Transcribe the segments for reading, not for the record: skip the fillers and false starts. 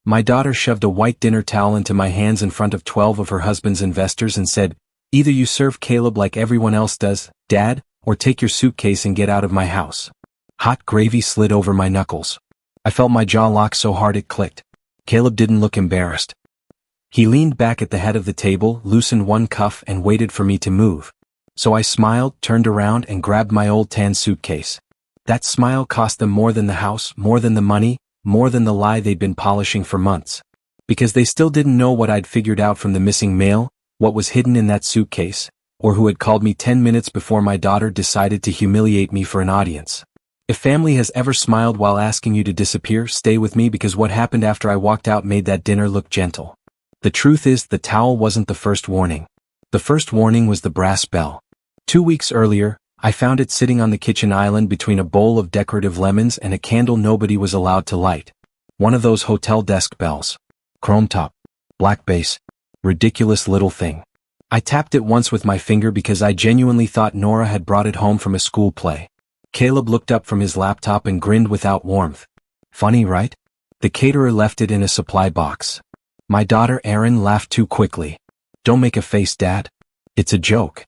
My daughter shoved a white dinner towel into my hands in front of 12 of her husband's investors and said, "Either you serve Caleb like everyone else does, Dad, or take your suitcase and get out of my house." Hot gravy slid over my knuckles. I felt my jaw lock so hard it clicked. Caleb didn't look embarrassed. He leaned back at the head of the table, loosened one cuff and waited for me to move. So I smiled, turned around and grabbed my old tan suitcase. That smile cost them more than the house, more than the money, more than the lie they'd been polishing for months. Because they still didn't know what I'd figured out from the missing mail, what was hidden in that suitcase, or who had called me 10 minutes before my daughter decided to humiliate me for an audience. If family has ever smiled while asking you to disappear, stay with me because what happened after I walked out made that dinner look gentle. The truth is, the towel wasn't the first warning. The first warning was the brass bell. 2 weeks earlier, I found it sitting on the kitchen island between a bowl of decorative lemons and a candle nobody was allowed to light. One of those hotel desk bells. Chrome top. Black base. Ridiculous little thing. I tapped it once with my finger because I genuinely thought Nora had brought it home from a school play. Caleb looked up from his laptop and grinned without warmth. Funny, right? The caterer left it in a supply box. My daughter Erin laughed too quickly. Don't make a face, Dad. It's a joke.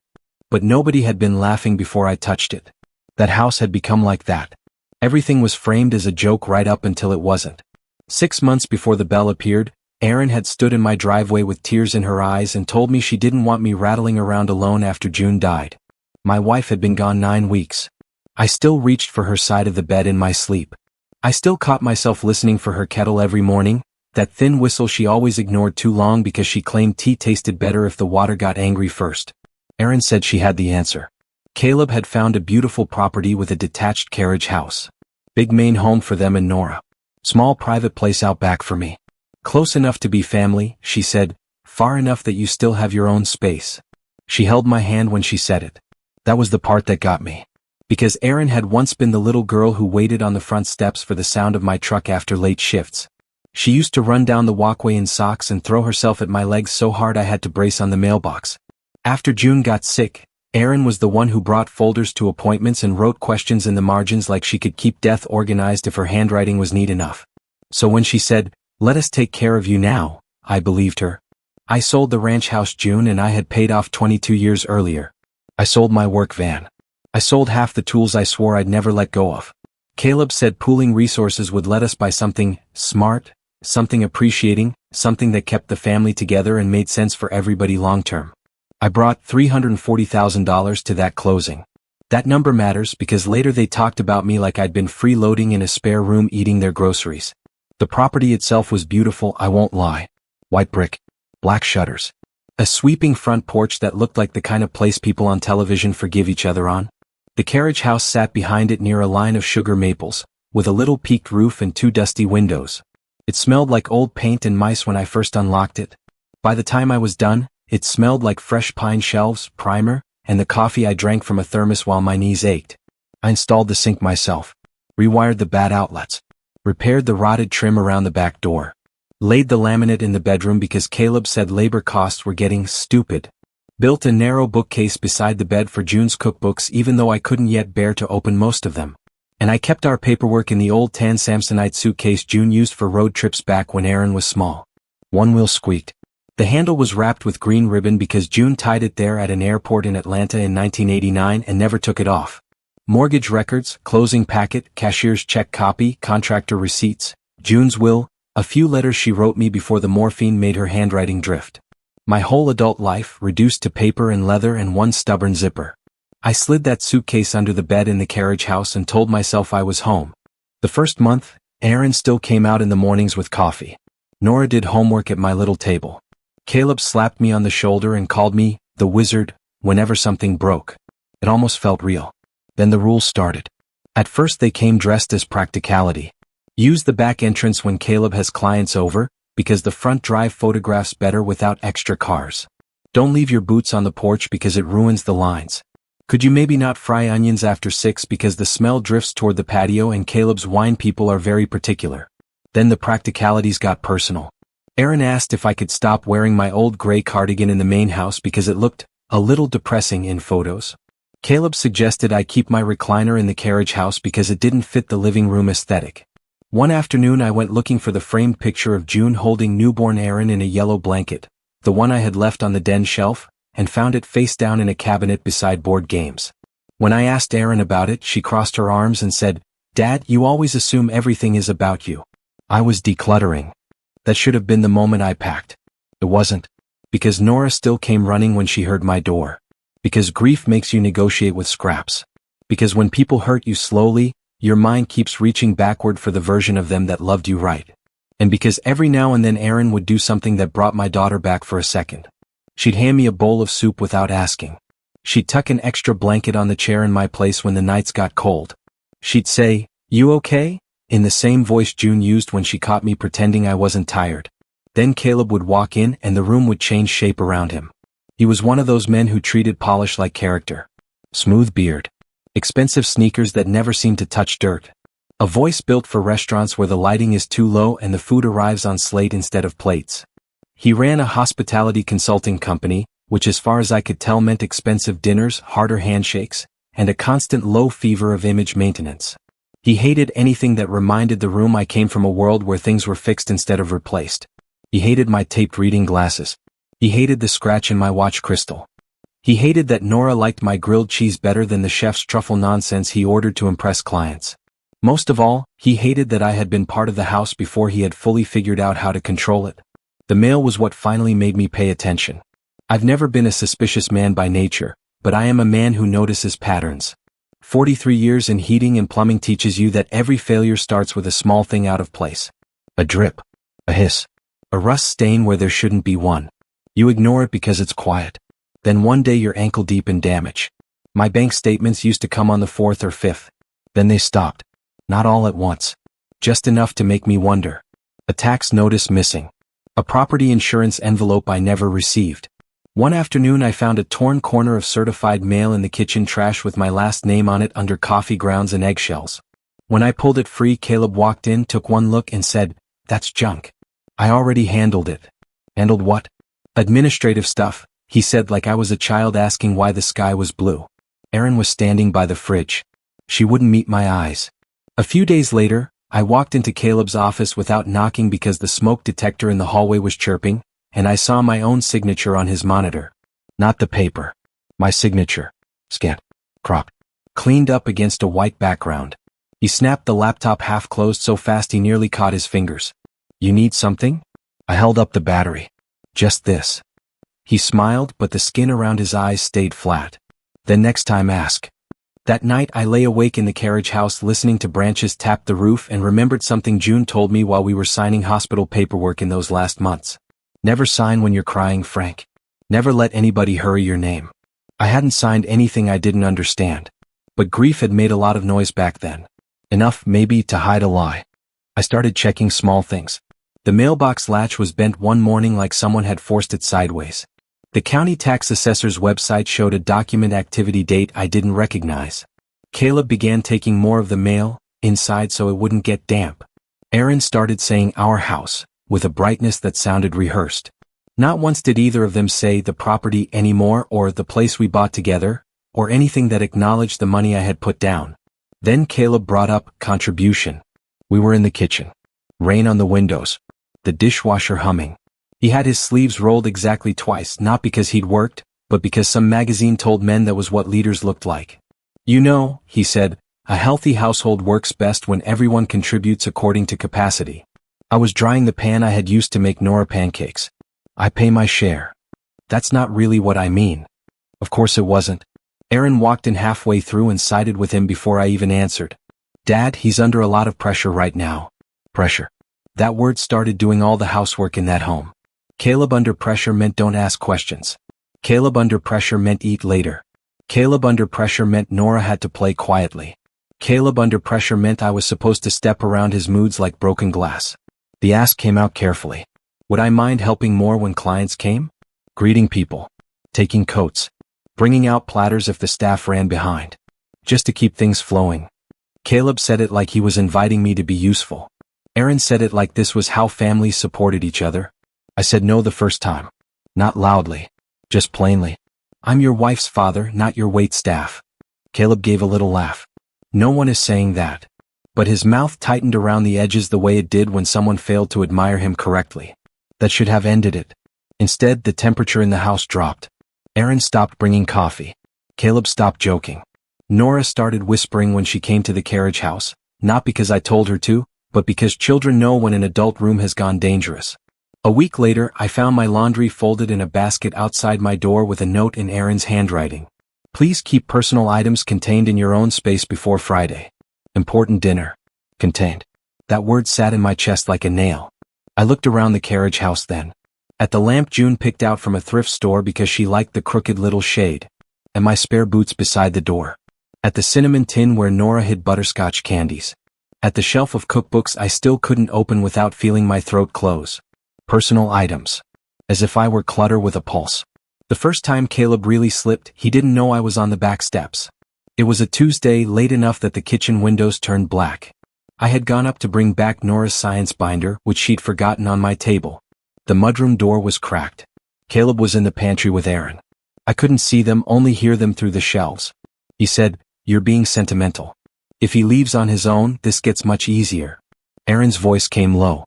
But nobody had been laughing before I touched it. That house had become like that. Everything was framed as a joke right up until it wasn't. 6 months before the bell appeared, Erin had stood in my driveway with tears in her eyes and told me she didn't want me rattling around alone after June died. My wife had been gone 9 weeks. I still reached for her side of the bed in my sleep. I still caught myself listening for her kettle every morning, that thin whistle she always ignored too long because she claimed tea tasted better if the water got angry first. Erin said she had the answer. Caleb had found a beautiful property with a detached carriage house. Big main home for them and Nora. Small private place out back for me. Close enough to be family, she said, far enough that you still have your own space. She held my hand when she said it. That was the part that got me. Because Erin had once been the little girl who waited on the front steps for the sound of my truck after late shifts. She used to run down the walkway in socks and throw herself at my legs so hard I had to brace on the mailbox. After June got sick, Erin was the one who brought folders to appointments and wrote questions in the margins like she could keep death organized if her handwriting was neat enough. So when she said, "Let us take care of you now," I believed her. I sold the ranch house June and I had paid off 22 years earlier. I sold my work van. I sold half the tools I swore I'd never let go of. Caleb said pooling resources would let us buy something smart, something appreciating, something that kept the family together and made sense for everybody long term. I brought $340,000 to that closing. That number matters because later they talked about me like I'd been freeloading in a spare room eating their groceries. The property itself was beautiful, I won't lie. White brick. Black shutters. A sweeping front porch that looked like the kind of place people on television forgive each other on. The carriage house sat behind it near a line of sugar maples, with a little peaked roof and 2 dusty windows. It smelled like old paint and mice when I first unlocked it. By the time I was done, it smelled like fresh pine shelves, primer, and the coffee I drank from a thermos while my knees ached. I installed the sink myself. Rewired the bad outlets. Repaired the rotted trim around the back door. Laid the laminate in the bedroom because Caleb said labor costs were getting stupid. Built a narrow bookcase beside the bed for June's cookbooks even though I couldn't yet bear to open most of them. And I kept our paperwork in the old tan Samsonite suitcase June used for road trips back when Erin was small. One wheel squeaked. The handle was wrapped with green ribbon because June tied it there at an airport in Atlanta in 1989 and never took it off. Mortgage records, closing packet, cashier's check copy, contractor receipts, June's will, a few letters she wrote me before the morphine made her handwriting drift. My whole adult life reduced to paper and leather and one stubborn zipper. I slid that suitcase under the bed in the carriage house and told myself I was home. The first month, Erin still came out in the mornings with coffee. Nora did homework at my little table. Caleb slapped me on the shoulder and called me the wizard whenever something broke. It almost felt real. Then the rules started. At first they came dressed as practicality. Use the back entrance when Caleb has clients over, because the front drive photographs better without extra cars. Don't leave your boots on the porch because it ruins the lines. Could you maybe not fry onions after 6 because the smell drifts toward the patio and Caleb's wine people are very particular. Then the practicalities got personal. Erin asked if I could stop wearing my old gray cardigan in the main house because it looked a little depressing in photos. Caleb suggested I keep my recliner in the carriage house because it didn't fit the living room aesthetic. One afternoon I went looking for the framed picture of June holding newborn Aaron in a yellow blanket, the one I had left on the den shelf, and found it face down in a cabinet beside board games. When I asked Aaron about it, she crossed her arms and said, "Dad, you always assume everything is about you." I was decluttering. That should have been the moment I packed. It wasn't. Because Nora still came running when she heard my door. Because grief makes you negotiate with scraps. Because when people hurt you slowly, your mind keeps reaching backward for the version of them that loved you right. And because every now and then Aaron would do something that brought my daughter back for a second. She'd hand me a bowl of soup without asking. She'd tuck an extra blanket on the chair in my place when the nights got cold. She'd say, "You okay?" in the same voice June used when she caught me pretending I wasn't tired. Then Caleb would walk in and the room would change shape around him. He was one of those men who treated polish like character. Smooth beard. Expensive sneakers that never seemed to touch dirt. A voice built for restaurants where the lighting is too low and the food arrives on slate instead of plates. He ran a hospitality consulting company, which as far as I could tell meant expensive dinners, harder handshakes, and a constant low fever of image maintenance. He hated anything that reminded the room I came from a world where things were fixed instead of replaced. He hated my taped reading glasses. He hated the scratch in my watch crystal. He hated that Nora liked my grilled cheese better than the chef's truffle nonsense he ordered to impress clients. Most of all, he hated that I had been part of the house before he had fully figured out how to control it. The mail was what finally made me pay attention. I've never been a suspicious man by nature, but I am a man who notices patterns. 43 years in heating and plumbing teaches you that every failure starts with a small thing out of place. A drip. A hiss. A rust stain where there shouldn't be one. You ignore it because it's quiet. Then one day you're ankle deep in damage. My bank statements used to come on the 4th or 5th. Then they stopped. Not all at once. Just enough to make me wonder. A tax notice missing. A property insurance envelope I never received. One afternoon I found a torn corner of certified mail in the kitchen trash with my last name on it under coffee grounds and eggshells. When I pulled it free, Caleb walked in, took one look and said, "That's junk." I already handled it. Handled what? Administrative stuff, he said like I was a child asking why the sky was blue. Erin was standing by the fridge. She wouldn't meet my eyes. A few days later, I walked into Caleb's office without knocking because the smoke detector in the hallway was chirping, and I saw my own signature on his monitor. Not the paper. My signature. Scant. Cropped. Cleaned up against a white background. He snapped the laptop half closed so fast he nearly caught his fingers. "You need something?" I held up the battery. "Just this." He smiled, but the skin around his eyes stayed flat. "Then next time ask." That night I lay awake in the carriage house listening to branches tap the roof and remembered something June told me while we were signing hospital paperwork in those last months. Never sign when you're crying, Frank. Never let anybody hurry your name. I hadn't signed anything I didn't understand. But grief had made a lot of noise back then. Enough, maybe, to hide a lie. I started checking small things. The mailbox latch was bent one morning like someone had forced it sideways. The county tax assessor's website showed a document activity date I didn't recognize. Caleb began taking more of the mail inside so it wouldn't get damp. Erin started saying "our house" with a brightness that sounded rehearsed. Not once did either of them say "the property" anymore or "the place we bought together," or anything that acknowledged the money I had put down. Then Caleb brought up contribution. We were in the kitchen. Rain on the windows. The dishwasher humming. He had his sleeves rolled exactly twice, not because he'd worked, but because some magazine told men that was what leaders looked like. "You know," he said, "a healthy household works best when everyone contributes according to capacity." I was drying the pan I had used to make Nora pancakes. I pay my share. That's not really what I mean. Of course it wasn't. Erin walked in halfway through and sided with him before I even answered. "Dad, he's under a lot of pressure right now." Pressure. That word started doing all the housework in that home. Caleb under pressure meant don't ask questions. Caleb under pressure meant eat later. Caleb under pressure meant Nora had to play quietly. Caleb under pressure meant I was supposed to step around his moods like broken glass. The ask came out carefully. Would I mind helping more when clients came? Greeting people. Taking coats. Bringing out platters if the staff ran behind. Just to keep things flowing. Caleb said it like he was inviting me to be useful. Erin said it like this was how families supported each other. I said no the first time. Not loudly. Just plainly. "I'm your wife's father, not your waitstaff." Caleb gave a little laugh. "No one is saying that." But his mouth tightened around the edges the way it did when someone failed to admire him correctly. That should have ended it. Instead, the temperature in the house dropped. Aaron stopped bringing coffee. Caleb stopped joking. Nora started whispering when she came to the carriage house, not because I told her to, but because children know when an adult room has gone dangerous. A week later, I found my laundry folded in a basket outside my door with a note in Aaron's handwriting. Please keep personal items contained in your own space before Friday. Important dinner. Contained. That word sat in my chest like a nail. I looked around the carriage house then. At the lamp June picked out from a thrift store because she liked the crooked little shade. At my spare boots beside the door. At the cinnamon tin where Nora hid butterscotch candies. At the shelf of cookbooks I still couldn't open without feeling my throat close. Personal items. As if I were clutter with a pulse. The first time Caleb really slipped, he didn't know I was on the back steps. It was a Tuesday, late enough that the kitchen windows turned black. I had gone up to bring back Nora's science binder, which she'd forgotten on my table. The mudroom door was cracked. Caleb was in the pantry with Aaron. I couldn't see them, only hear them through the shelves. He said, "You're being sentimental. If he leaves on his own, this gets much easier." Aaron's voice came low.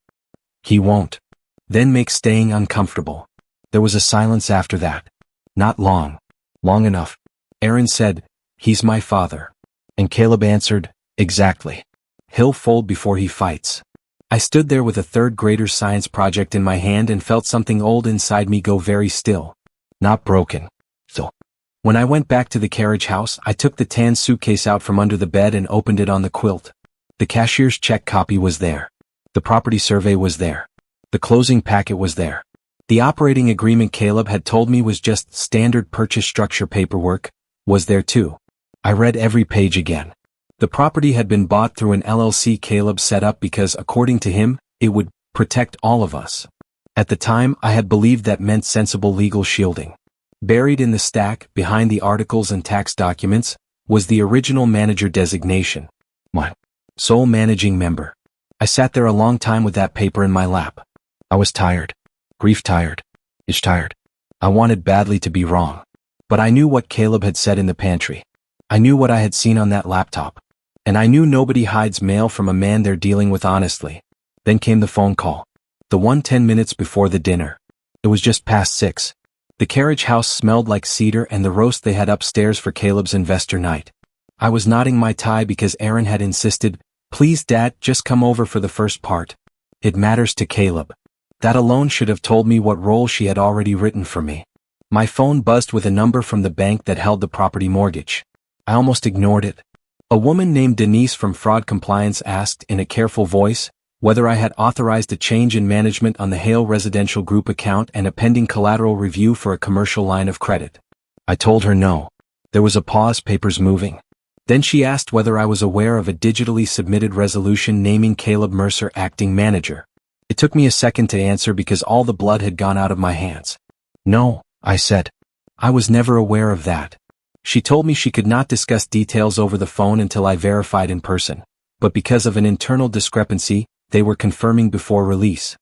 "He won't. Then make staying uncomfortable." There was a silence after that. Not long. Long enough. Aaron said, "He's my father." And Caleb answered, "Exactly. He'll fold before he fights." I stood there with a third grader's science project in my hand and felt something old inside me go very still. Not broken. Still. When I went back to the carriage house, I took the tan suitcase out from under the bed and opened it on the quilt. The cashier's check copy was there. The property survey was there. The closing packet was there. The operating agreement Caleb had told me was just standard purchase structure paperwork was there too. I read every page again. The property had been bought through an LLC Caleb set up because, according to him, it would protect all of us. At the time, I had believed that meant sensible legal shielding. Buried in the stack, behind the articles and tax documents, was the original manager designation. My sole managing member. I sat there a long time with that paper in my lap. I was tired. Grief tired. Itch tired. I wanted badly to be wrong. But I knew what Caleb had said in the pantry. I knew what I had seen on that laptop. And I knew nobody hides mail from a man they're dealing with honestly. Then came the phone call. The one 10 minutes before the dinner. It was just past 6. The carriage house smelled like cedar and the roast they had upstairs for Caleb's investor night. I was knotting my tie because Aaron had insisted, "Please Dad, just come over for the first part. It matters to Caleb." That alone should have told me what role she had already written for me. My phone buzzed with a number from the bank that held the property mortgage. I almost ignored it. A woman named Denise from Fraud Compliance asked in a careful voice whether I had authorized a change in management on the Hale Residential Group account and a pending collateral review for a commercial line of credit. I told her no. There was a pause, papers moving. Then she asked whether I was aware of a digitally submitted resolution naming Caleb Mercer acting manager. It took me a second to answer because all the blood had gone out of my hands. "No," I said. "I was never aware of that." She told me she could not discuss details over the phone until I verified in person, but because of an internal discrepancy, they were confirming before release.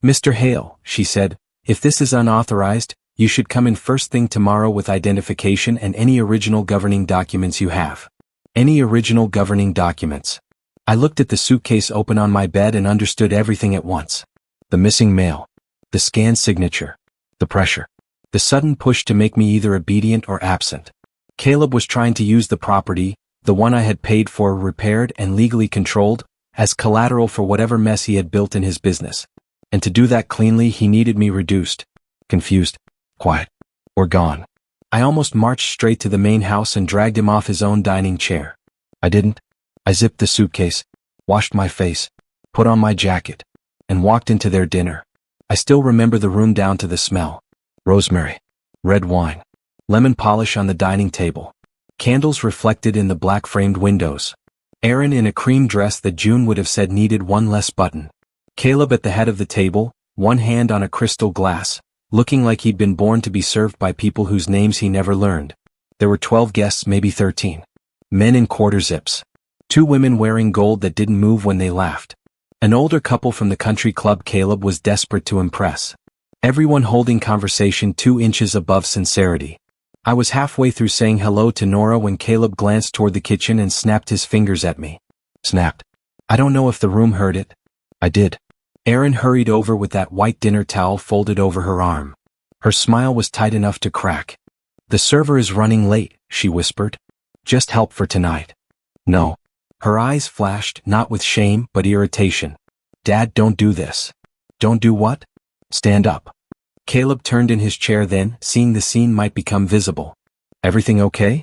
"Mr. Hale," she said, "if this is unauthorized, you should come in first thing tomorrow with identification and any original governing documents you have." Any original governing documents. I looked at the suitcase open on my bed and understood everything at once. The missing mail. The scanned signature. The pressure. The sudden push to make me either obedient or absent. Caleb was trying to use the property, the one I had paid for, repaired and legally controlled, as collateral for whatever mess he had built in his business. And to do that cleanly he needed me reduced, confused, quiet, or gone. I almost marched straight to the main house and dragged him off his own dining chair. I didn't. I zipped the suitcase, washed my face, put on my jacket, and walked into their dinner. I still remember the room down to the smell. Rosemary. Red wine. Lemon polish on the dining table. Candles reflected in the black-framed windows. Aaron in a cream dress that June would have said needed one less button. Caleb at the head of the table, one hand on a crystal glass, looking like he'd been born to be served by people whose names he never learned. There were 12 guests, maybe 13. Men in quarter zips. 2 women wearing gold that didn't move when they laughed. An older couple from the country club Caleb was desperate to impress. Everyone holding conversation 2 inches above sincerity. I was halfway through saying hello to Nora when Caleb glanced toward the kitchen and snapped his fingers at me. Snapped. I don't know if the room heard it. I did. Erin hurried over with that white dinner towel folded over her arm. Her smile was tight enough to crack. The server is running late, she whispered. Just help for tonight. No. Her eyes flashed, not with shame, but irritation. Dad, don't do this. Don't do what? Stand up. Caleb turned in his chair then, seeing the scene might become visible. Everything okay?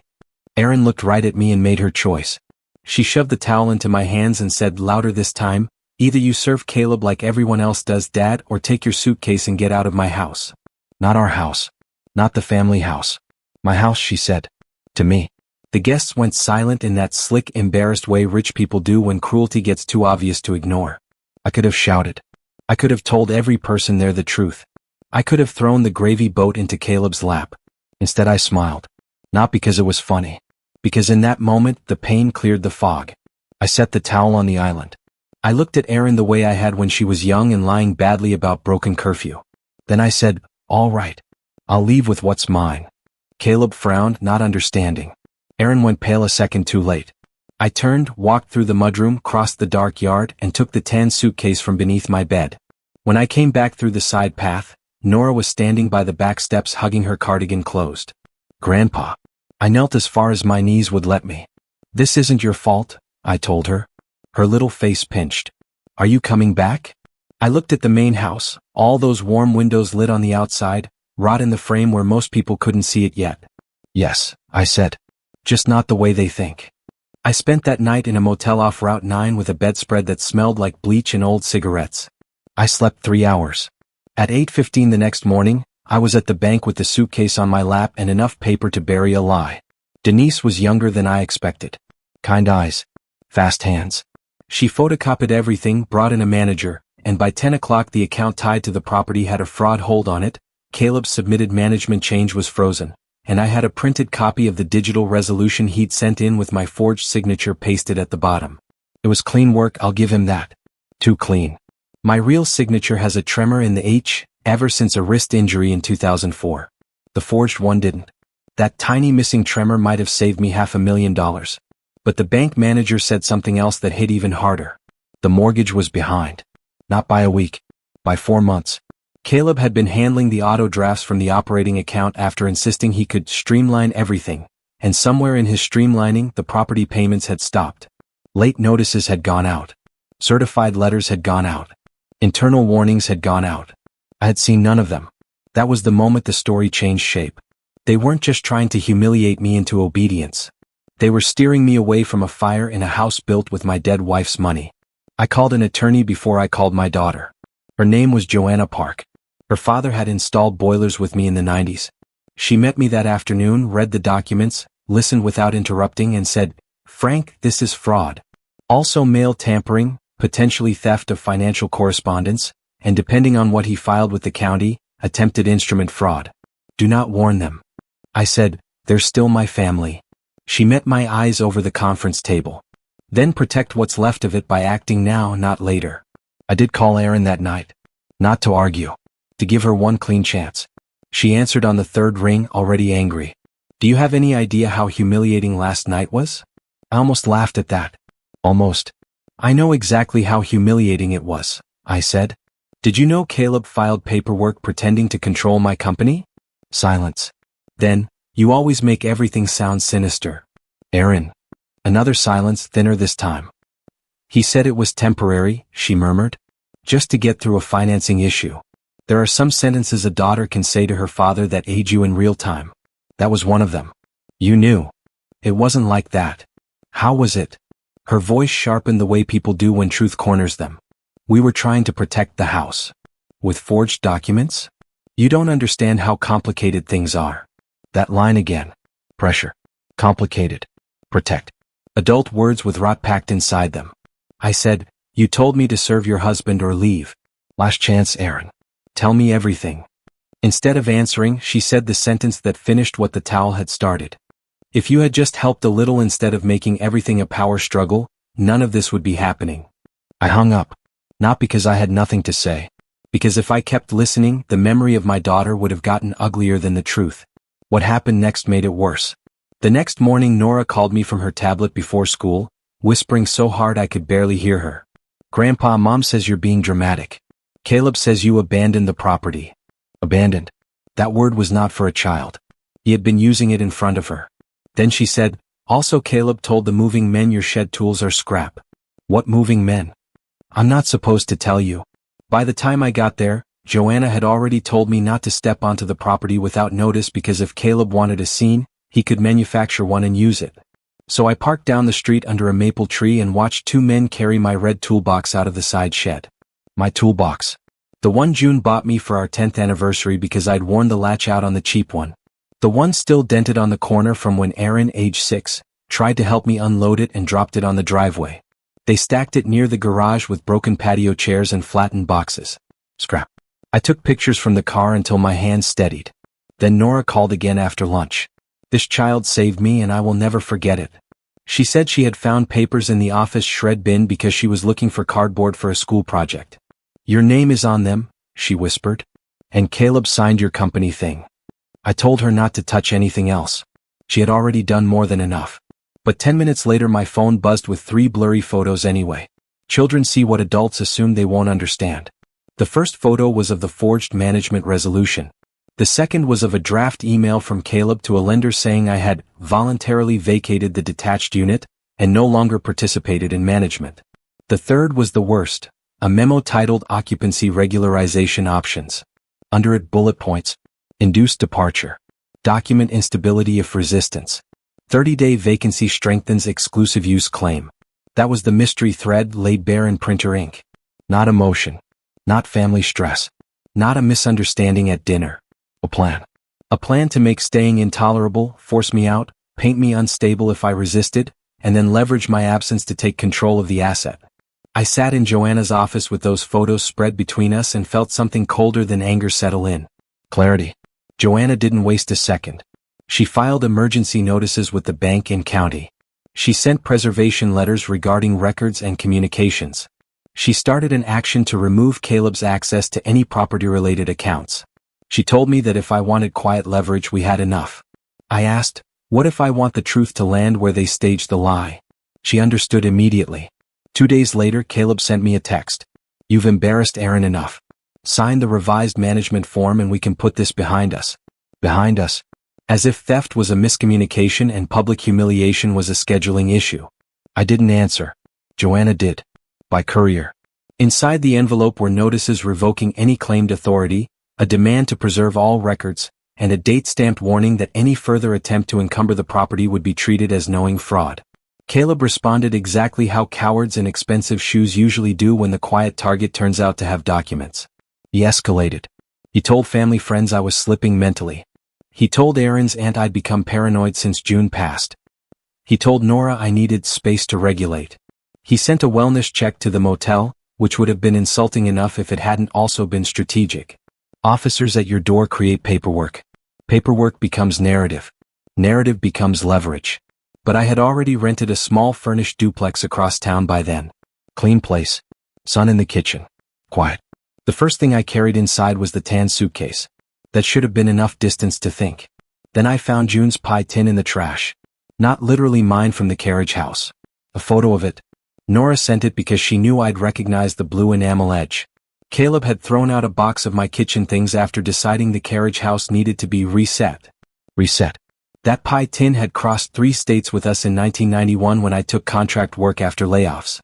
Erin looked right at me and made her choice. She shoved the towel into my hands and said louder this time, either you serve Caleb like everyone else does, Dad, or take your suitcase and get out of my house. Not our house. Not the family house. My house, she said. To me. The guests went silent in that slick, embarrassed way rich people do when cruelty gets too obvious to ignore. I could have shouted. I could have told every person there the truth. I could have thrown the gravy boat into Caleb's lap. Instead I smiled. Not because it was funny. Because in that moment the pain cleared the fog. I set the towel on the island. I looked at Erin the way I had when she was young and lying badly about broken curfew. Then I said, all right. I'll leave with what's mine. Caleb frowned, not understanding. Erin went pale a second too late. I turned, walked through the mudroom, crossed the dark yard, and took the tan suitcase from beneath my bed. When I came back through the side path, Nora was standing by the back steps hugging her cardigan closed. Grandpa. I knelt as far as my knees would let me. This isn't your fault, I told her. Her little face pinched. Are you coming back? I looked at the main house, all those warm windows lit on the outside, wrought in the frame where most people couldn't see it yet. Yes, I said. Just not the way they think. I spent that night in a motel off Route 9 with a bedspread that smelled like bleach and old cigarettes. I slept 3 hours. At 8:15 the next morning, I was at the bank with the suitcase on my lap and enough paper to bury a lie. Denise was younger than I expected. Kind eyes. Fast hands. She photocopied everything, brought in a manager, and by 10 o'clock the account tied to the property had a fraud hold on it. Caleb's submitted management change was frozen, and I had a printed copy of the digital resolution he'd sent in with my forged signature pasted at the bottom. It was clean work, I'll give him that. Too clean. My real signature has a tremor in the H, ever since a wrist injury in 2004. The forged one didn't. That tiny missing tremor might have saved me $500,000. But the bank manager said something else that hit even harder. The mortgage was behind. Not by a week. By 4 months. Caleb had been handling the auto drafts from the operating account after insisting he could streamline everything, and somewhere in his streamlining the property payments had stopped. Late notices had gone out. Certified letters had gone out. Internal warnings had gone out. I had seen none of them. That was the moment the story changed shape. They weren't just trying to humiliate me into obedience. They were steering me away from a fire in a house built with my dead wife's money. I called an attorney before I called my daughter. Her name was Joanna Park. Her father had installed boilers with me in the 90s. She met me that afternoon, read the documents, listened without interrupting and said, Frank, this is fraud. Also mail tampering, potentially theft of financial correspondence, and depending on what he filed with the county, attempted instrument fraud. Do not warn them. I said, they're still my family. She met my eyes over the conference table. Then protect what's left of it by acting now, not later. I did call Erin that night. Not to argue. To give her one clean chance. She answered on the third ring, already angry. Do you have any idea how humiliating last night was? I almost laughed at that. Almost. I know exactly how humiliating it was, I said. Did you know Caleb filed paperwork pretending to control my company? Silence. Then, you always make everything sound sinister. Erin. Another silence, thinner this time. He said it was temporary, she murmured. Just to get through a financing issue. There are some sentences a daughter can say to her father that aid you in real time. That was one of them. You knew. It wasn't like that. How was it? Her voice sharpened the way people do when truth corners them. We were trying to protect the house. With forged documents? You don't understand how complicated things are. That line again. Pressure. Complicated. Protect. Adult words with rot packed inside them. I said, you told me to serve your husband or leave. Last chance, Erin. Tell me everything. Instead of answering, she said the sentence that finished what the towel had started. If you had just helped a little instead of making everything a power struggle, none of this would be happening. I hung up. Not because I had nothing to say. Because if I kept listening, the memory of my daughter would have gotten uglier than the truth. What happened next made it worse. The next morning Nora called me from her tablet before school, whispering so hard I could barely hear her. Grandpa, Mom says you're being dramatic. Caleb says you abandoned the property. Abandoned? That word was not for a child. He had been using it in front of her. Then she said, also Caleb told the moving men your shed tools are scrap. What moving men? I'm not supposed to tell you. By the time I got there, Joanna had already told me not to step onto the property without notice because if Caleb wanted a scene, he could manufacture one and use it. So I parked down the street under a maple tree and watched two men carry my red toolbox out of the side shed. My toolbox. The one June bought me for our 10th anniversary because I'd worn the latch out on the cheap one. The one still dented on the corner from when Aaron, age 6, tried to help me unload it and dropped it on the driveway. They stacked it near the garage with broken patio chairs and flattened boxes. Scrap. I took pictures from the car until my hands steadied. Then Nora called again after lunch. This child saved me and I will never forget it. She said she had found papers in the office shred bin because she was looking for cardboard for a school project. Your name is on them, she whispered. And Caleb signed your company thing. I told her not to touch anything else. She had already done more than enough. But 10 minutes later my phone buzzed with 3 blurry photos anyway. Children see what adults assume they won't understand. The first photo was of the forged management resolution. The second was of a draft email from Caleb to a lender saying I had voluntarily vacated the detached unit and no longer participated in management. The third was the worst, a memo titled Occupancy Regularization Options. Under it bullet points: induced departure, document instability if resistance, 30-day vacancy strengthens exclusive use claim. That was the mystery thread laid bare in printer ink. Not emotion. Not family stress. Not a misunderstanding at dinner. A plan. A plan to make staying intolerable, force me out, paint me unstable if I resisted, and then leverage my absence to take control of the asset. I sat in Joanna's office with those photos spread between us and felt something colder than anger settle in. Clarity. Joanna didn't waste a second. She filed emergency notices with the bank and county. She sent preservation letters regarding records and communications. She started an action to remove Caleb's access to any property-related accounts. She told me that if I wanted quiet leverage we had enough. I asked, what if I want the truth to land where they staged the lie? She understood immediately. 2 days later Caleb sent me a text. You've embarrassed Aaron enough. Sign the revised management form and we can put this behind us. Behind us? As if theft was a miscommunication and public humiliation was a scheduling issue. I didn't answer. Joanna did. By courier. Inside the envelope were notices revoking any claimed authority, a demand to preserve all records, and a date-stamped warning that any further attempt to encumber the property would be treated as knowing fraud. Caleb responded exactly how cowards in expensive shoes usually do when the quiet target turns out to have documents. He escalated. He told family friends I was slipping mentally. He told Aaron's aunt I'd become paranoid since June passed. He told Nora I needed space to regulate. He sent a wellness check to the motel, which would have been insulting enough if it hadn't also been strategic. Officers at your door create paperwork. Paperwork becomes narrative. Narrative becomes leverage. But I had already rented a small furnished duplex across town by then. Clean place. Sun in the kitchen. Quiet. The first thing I carried inside was the tan suitcase. That should have been enough distance to think. Then I found June's pie tin in the trash. Not literally mine from the carriage house. A photo of it. Nora sent it because she knew I'd recognize the blue enamel edge. Caleb had thrown out a box of my kitchen things after deciding the carriage house needed to be reset. Reset. That pie tin had crossed 3 states with us in 1991 when I took contract work after layoffs.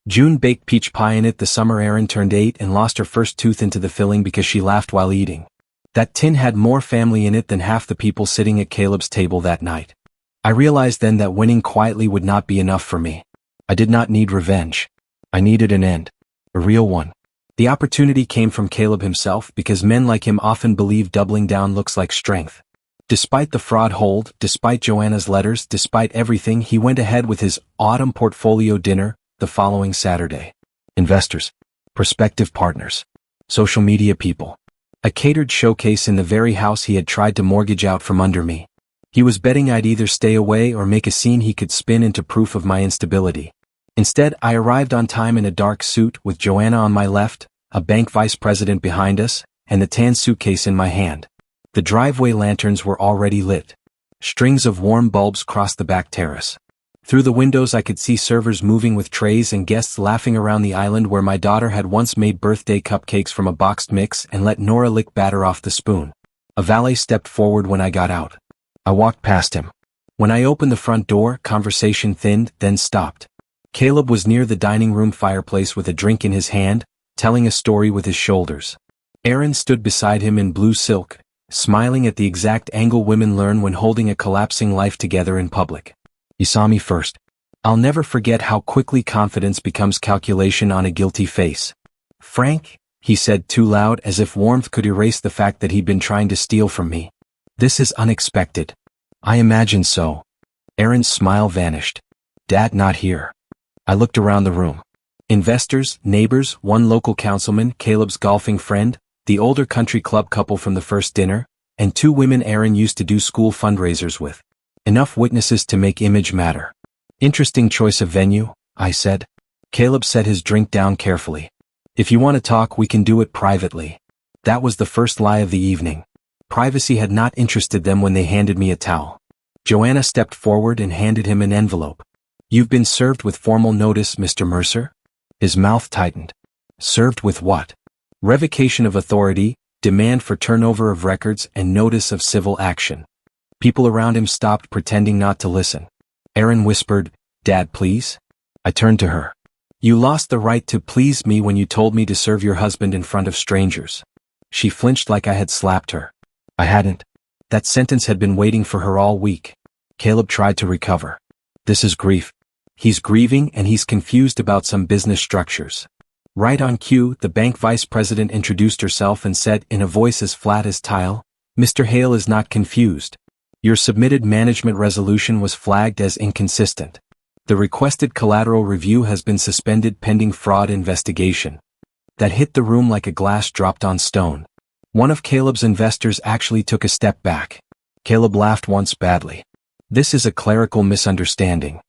June baked peach pie in it the summer Aaron turned 8 and lost her first tooth into the filling because she laughed while eating. That tin had more family in it than half the people sitting at Caleb's table that night. I realized then that winning quietly would not be enough for me. I did not need revenge. I needed an end. A real one. The opportunity came from Caleb himself because men like him often believe doubling down looks like strength. Despite the fraud hold, despite Joanna's letters, despite everything, he went ahead with his autumn portfolio dinner the following Saturday. Investors. Prospective partners. Social media people. A catered showcase in the very house he had tried to mortgage out from under me. He was betting I'd either stay away or make a scene he could spin into proof of my instability. Instead, I arrived on time in a dark suit with Joanna on my left, a bank vice president behind us, and the tan suitcase in my hand. The driveway lanterns were already lit. Strings of warm bulbs crossed the back terrace. Through the windows I could see servers moving with trays and guests laughing around the island where my daughter had once made birthday cupcakes from a boxed mix and let Nora lick batter off the spoon. A valet stepped forward when I got out. I walked past him. When I opened the front door, conversation thinned, then stopped. Caleb was near the dining room fireplace with a drink in his hand, telling a story with his shoulders. Aaron stood beside him in blue silk, smiling at the exact angle women learn when holding a collapsing life together in public. "You saw me first." I'll never forget how quickly confidence becomes calculation on a guilty face. "Frank," he said too loud as if warmth could erase the fact that he'd been trying to steal from me. "This is unexpected." "I imagined so." Aaron's smile vanished. "Dad not here." I looked around the room. Investors, neighbors, one local councilman, Caleb's golfing friend, the older country club couple from the first dinner, and 2 women Aaron used to do school fundraisers with. Enough witnesses to make image matter. "Interesting choice of venue," I said. Caleb set his drink down carefully. "If you want to talk, we can do it privately." That was the first lie of the evening. Privacy had not interested them when they handed me a towel. Joanna stepped forward and handed him an envelope. "You've been served with formal notice, Mr. Mercer?" His mouth tightened. "Served with what?" "Revocation of authority, demand for turnover of records, and notice of civil action." People around him stopped pretending not to listen. Aaron whispered, "Dad, please?" I turned to her. "You lost the right to please me when you told me to serve your husband in front of strangers." She flinched like I had slapped her. I hadn't. That sentence had been waiting for her all week. Caleb tried to recover. "This is grief. He's grieving and he's confused about some business structures." Right on cue, the bank vice president introduced herself and said in a voice as flat as tile, "Mr. Hale is not confused. Your submitted management resolution was flagged as inconsistent. The requested collateral review has been suspended pending fraud investigation." That hit the room like a glass dropped on stone. One of Caleb's investors actually took a step back. Caleb laughed once badly. "This is a clerical misunderstanding."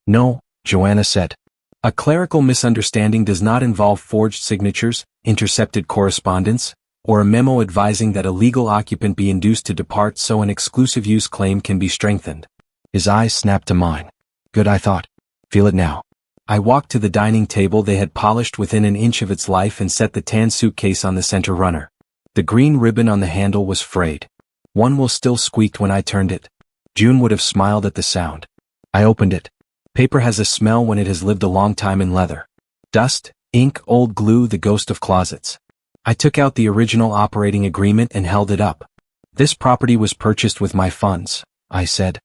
"No," Joanna said. "A clerical misunderstanding does not involve forged signatures, intercepted correspondence, or a memo advising that a legal occupant be induced to depart so an exclusive use claim can be strengthened." His eyes snapped to mine. "Good," I thought. "Feel it now." I walked to the dining table they had polished within an inch of its life and set the tan suitcase on the center runner. The green ribbon on the handle was frayed. One will still squeaked when I turned it. June would have smiled at the sound. I opened it. Paper has a smell when it has lived a long time in leather. Dust, ink, old glue, the ghost of closets. I took out the original operating agreement and held it up. "This property was purchased with my funds," I said.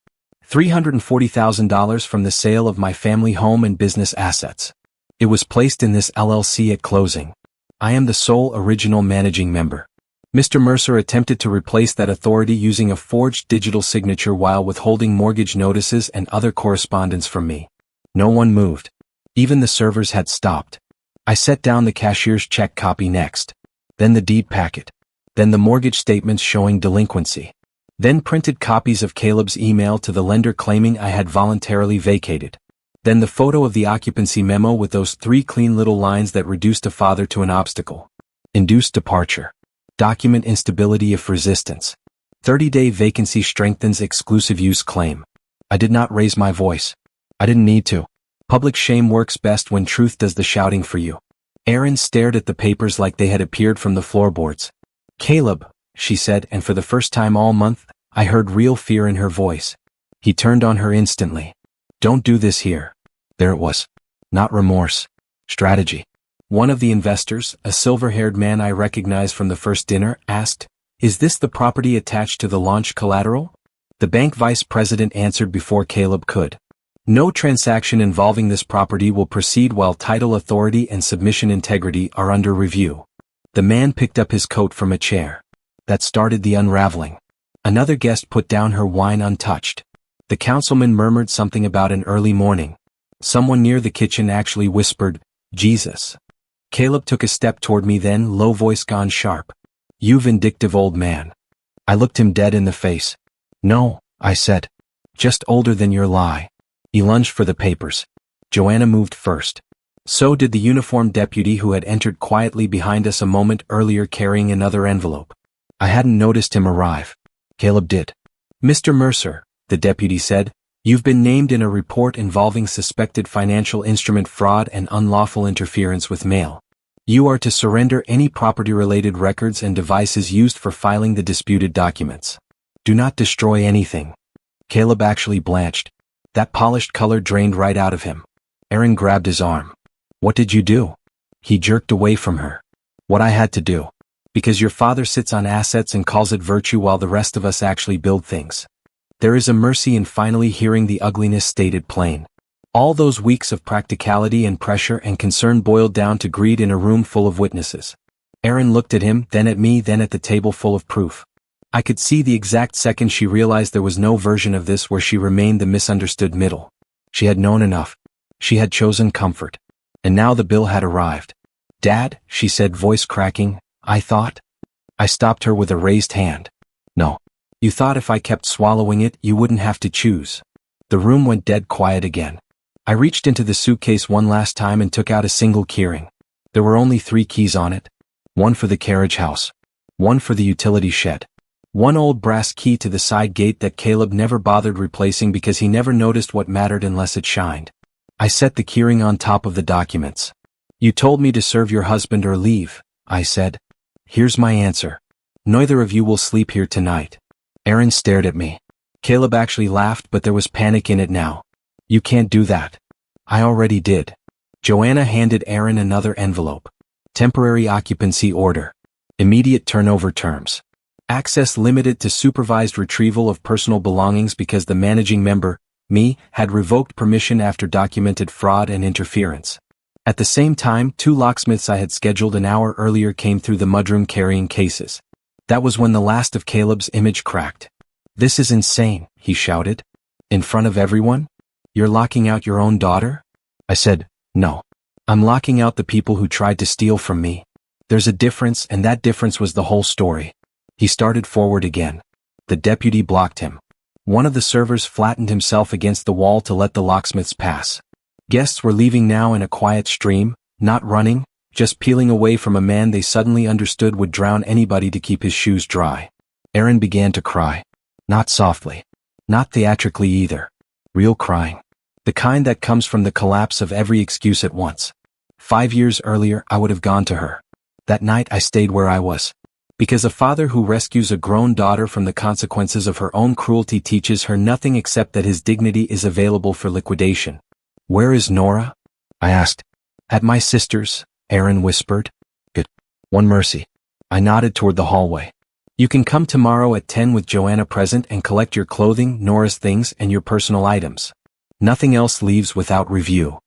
$340,000 from the sale of my family home and business assets. It was placed in this LLC at closing. I am the sole original managing member. Mr. Mercer attempted to replace that authority using a forged digital signature while withholding mortgage notices and other correspondence from me. No one moved. Even the servers had stopped. I set down the cashier's check copy next. Then the deed packet. Then the mortgage statements showing delinquency. Then printed copies of Caleb's email to the lender claiming I had voluntarily vacated. Then the photo of the occupancy memo with those 3 clean little lines that reduced a father to an obstacle. Induced departure. Document instability if resistance. 30-day vacancy strengthens exclusive use claim. I did not raise my voice. I didn't need to. Public shame works best when truth does the shouting for you. Aaron stared at the papers like they had appeared from the floorboards. "Caleb," she said, and for the first time all month, I heard real fear in her voice. He turned on her instantly. "Don't do this here." There it was. Not remorse. Strategy. One of the investors, a silver-haired man I recognized from the first dinner, asked, "Is this the property attached to the launch collateral?" The bank vice president answered before Caleb could. "No transaction involving this property will proceed while title authority and submission integrity are under review." The man picked up his coat from a chair. That started the unraveling. Another guest put down her wine untouched. The councilman murmured something about an early morning. Someone near the kitchen actually whispered, "Jesus." Caleb took a step toward me, then low voice gone sharp. "You vindictive old man." I looked him dead in the face. "No," I said. "Just older than your lie." He lunged for the papers. Joanna moved first. So did the uniformed deputy who had entered quietly behind us a moment earlier carrying another envelope. I hadn't noticed him arrive. Caleb did. "Mr. Mercer," the deputy said, You've been named in a report involving suspected financial instrument fraud and unlawful interference with mail. You are to surrender any property-related records and devices used for filing the disputed documents. Do not destroy anything. Caleb actually blanched. That polished color drained right out of him. Aaron grabbed his arm. What did you do? He jerked away from her. What I had to do. Because your father sits on assets and calls it virtue while the rest of us actually build things. There is a mercy in finally hearing the ugliness stated plain. All those weeks of practicality and pressure and concern boiled down to greed in a room full of witnesses. Aaron looked at him, then at me, then at the table full of proof. I could see the exact second she realized there was no version of this where she remained the misunderstood middle. She had known enough. She had chosen comfort. And now the bill had arrived. Dad, she said, voice cracking, I thought. I stopped her with a raised hand. No. You thought if I kept swallowing it, you wouldn't have to choose. The room went dead quiet again. I reached into the suitcase one last time and took out a single keyring. There were only 3 keys on it. One for the carriage house. One for the utility shed. One old brass key to the side gate that Caleb never bothered replacing because he never noticed what mattered unless it shined. I set the keyring on top of the documents. You told me to serve your husband or leave, I said. Here's my answer. Neither of you will sleep here tonight. Aaron stared at me. Caleb actually laughed, but there was panic in it now. You can't do that. I already did. Joanna handed Aaron another envelope. Temporary occupancy order. Immediate turnover terms. Access limited to supervised retrieval of personal belongings because the managing member, me, had revoked permission after documented fraud and interference. At the same time, 2 locksmiths I had scheduled an hour earlier came through the mudroom carrying cases. That was when the last of Caleb's image cracked. This is insane, he shouted. In front of everyone? You're locking out your own daughter? I said, no. I'm locking out the people who tried to steal from me. There's a difference, and that difference was the whole story. He started forward again. The deputy blocked him. One of the servers flattened himself against the wall to let the locksmiths pass. Guests were leaving now in a quiet stream, not running, just peeling away from a man they suddenly understood would drown anybody to keep his shoes dry. Aaron began to cry. Not softly. Not theatrically either. Real crying. The kind that comes from the collapse of every excuse at once. 5 years earlier, I would have gone to her. That night I stayed where I was. Because a father who rescues a grown daughter from the consequences of her own cruelty teaches her nothing except that his dignity is available for liquidation. Where is Nora? I asked. At my sister's, Aaron whispered. Good. One mercy. I nodded toward the hallway. You can come tomorrow at 10 with Joanna present and collect your clothing, Nora's things, and your personal items. Nothing else leaves without review.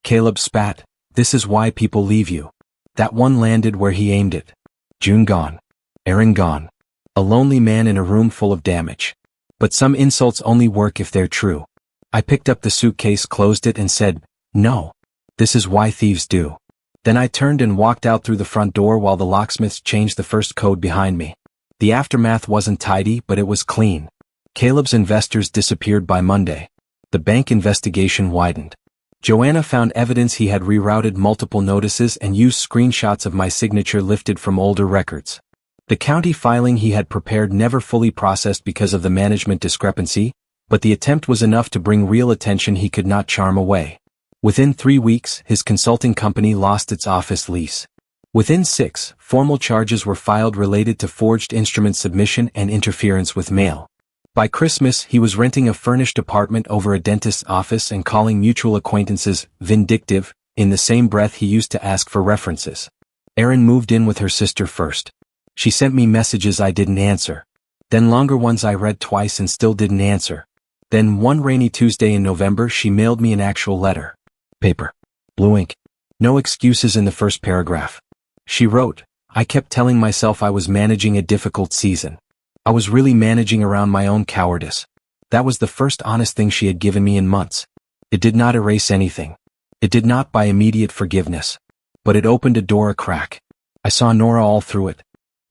Caleb spat. This is why people leave you. That one landed where he aimed it. June gone. Aaron gone. A lonely man in a room full of damage. But some insults only work if they're true. I picked up the suitcase, closed it, and said, no. This is why thieves do. Then I turned and walked out through the front door while the locksmiths changed the first code behind me. The aftermath wasn't tidy, but it was clean. Caleb's investors disappeared by Monday. The bank investigation widened. Joanna found evidence he had rerouted multiple notices and used screenshots of my signature lifted from older records. The county filing he had prepared never fully processed because of the management discrepancy, but the attempt was enough to bring real attention he could not charm away. Within 3 weeks, his consulting company lost its office lease. Within 6, formal charges were filed related to forged instrument submission and interference with mail. By Christmas, he was renting a furnished apartment over a dentist's office and calling mutual acquaintances vindictive, in the same breath he used to ask for references. Erin moved in with her sister first. She sent me messages I didn't answer. Then longer ones I read twice and still didn't answer. Then one rainy Tuesday in November she mailed me an actual letter. Paper. Blue ink. No excuses in the first paragraph. She wrote, I kept telling myself I was managing a difficult season. I was really managing around my own cowardice. That was the first honest thing she had given me in months. It did not erase anything. It did not buy immediate forgiveness. But it opened a door a crack. I saw Nora all through it.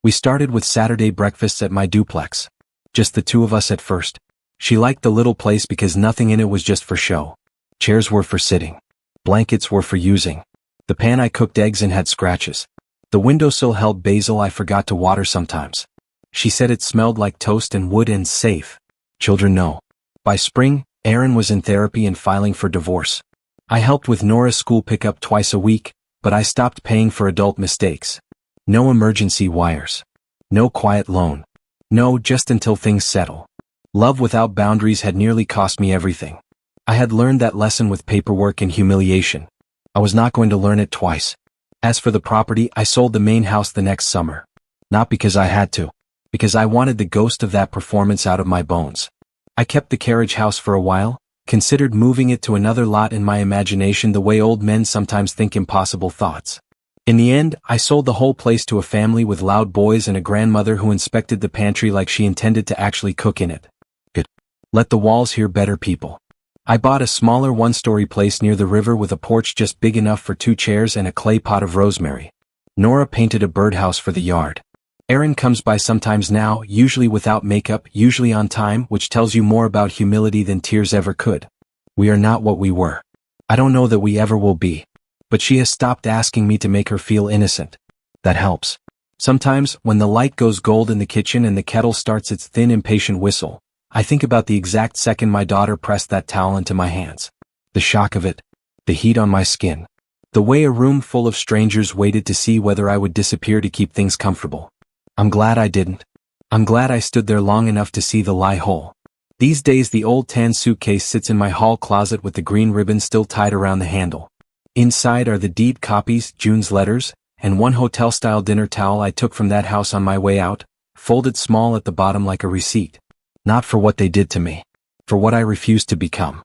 We started with Saturday breakfasts at my duplex. Just the 2 of us at first. She liked the little place because nothing in it was just for show. Chairs were for sitting. Blankets were for using. The pan I cooked eggs in had scratches. The windowsill held basil I forgot to water sometimes. She said it smelled like toast and wood and safe. Children know. By spring, Erin was in therapy and filing for divorce. I helped with Nora's school pickup twice a week, but I stopped paying for adult mistakes. No emergency wires. No quiet loan. No, just until things settle. Love without boundaries had nearly cost me everything. I had learned that lesson with paperwork and humiliation. I was not going to learn it twice. As for the property, I sold the main house the next summer. Not because I had to. Because I wanted the ghost of that performance out of my bones. I kept the carriage house for a while, considered moving it to another lot in my imagination the way old men sometimes think impossible thoughts. In the end, I sold the whole place to a family with loud boys and a grandmother who inspected the pantry like she intended to actually cook in it. Good. Let the walls hear better, people. I bought a smaller one-story place near the river with a porch just big enough for 2 chairs and a clay pot of rosemary. Nora painted a birdhouse for the yard. Erin comes by sometimes now, usually without makeup, usually on time, which tells you more about humility than tears ever could. We are not what we were. I don't know that we ever will be. But she has stopped asking me to make her feel innocent. That helps. Sometimes, when the light goes gold in the kitchen and the kettle starts its thin, impatient whistle, I think about the exact second my daughter pressed that towel into my hands. The shock of it. The heat on my skin. The way a room full of strangers waited to see whether I would disappear to keep things comfortable. I'm glad I didn't. I'm glad I stood there long enough to see the lie hole. These days the old tan suitcase sits in my hall closet with the green ribbon still tied around the handle. Inside are the deed copies, June's letters, and one hotel-style dinner towel I took from that house on my way out, folded small at the bottom like a receipt. Not for what they did to me. For what I refused to become.